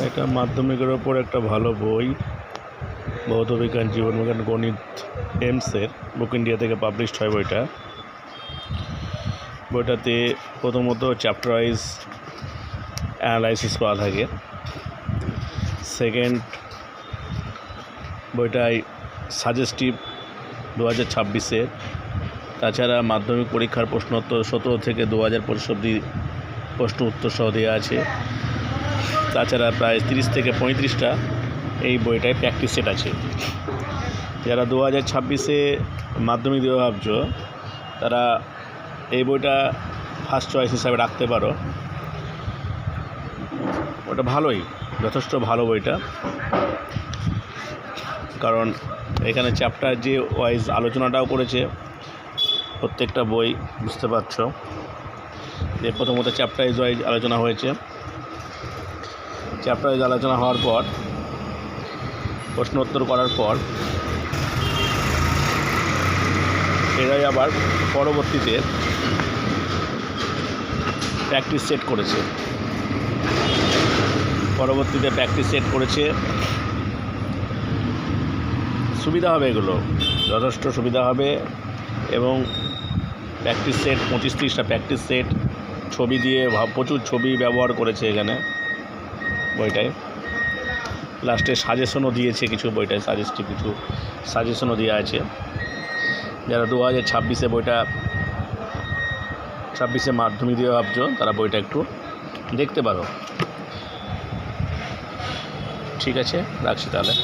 এটা মাধ্যমিকের ওপর একটা ভালো বই, ভৌতবিজ্ঞান, জীবনবিজ্ঞান, গণিত এমসের বুক ইন্ডিয়া থেকে পাবলিশড হয় বইটা। বইটাতে প্রথমত চ্যাপ্টার ওয়াইজ অ্যানালাইসিস করা থাকে। সেকেন্ড, বইটায় সাজেস্টিভ 2026-এর, তাছাড়া মাধ্যমিক পরীক্ষার প্রশ্নোত্তর 17 থেকে 2025 অবধি প্রশ্ন উত্তর সহ দেওয়া আছে। তাছাড়া প্রায় 30 থেকে 35টা এই বইটায় প্র্যাকটিস সেট আছে। যারা 2026-এ মাধ্যমিক দেওয়া ভাবছো তারা এই বইটা ফার্স্ট চয়েস হিসাবে রাখতে পারো। ওটা ভালোই, যথেষ্ট ভালো বইটা, কারণ এখানে চ্যাপ্টার যে ওয়াইজ আলোচনাটাও করেছে। প্রত্যেকটা বই বুঝতে পারছো যে প্রথমত চ্যাপ্টার ওয়াইজ আলোচনা হয়েছে। চ্যাপ্টার ওয়াইজ আলোচনা হওয়ার পর প্রশ্ন উত্তর করার পর এরাই আবার পরবর্তীতে প্র্যাকটিস সেট করেছে। সুবিধা হবে, এগুলো যথেষ্ট সুবিধা হবে। এবং প্র্যাকটিস সেট 25-30টা প্র্যাকটিস সেট, ছবি দিয়ে প্রচুর ছবি ব্যবহার করেছে এখানে বইটায়। লাস্টে সাজেশনও দিয়েছে কিছু, বইটায় সাজেস্টিভ কিছু সাজেশনও দেওয়া আছে। যারা 2026-এ বইটা 26-এ মাধ্যমিক দিয়ে ভাবছো তারা বইটা একটু দেখতে পারো। ঠিক আছে, রাখছি তাহলে।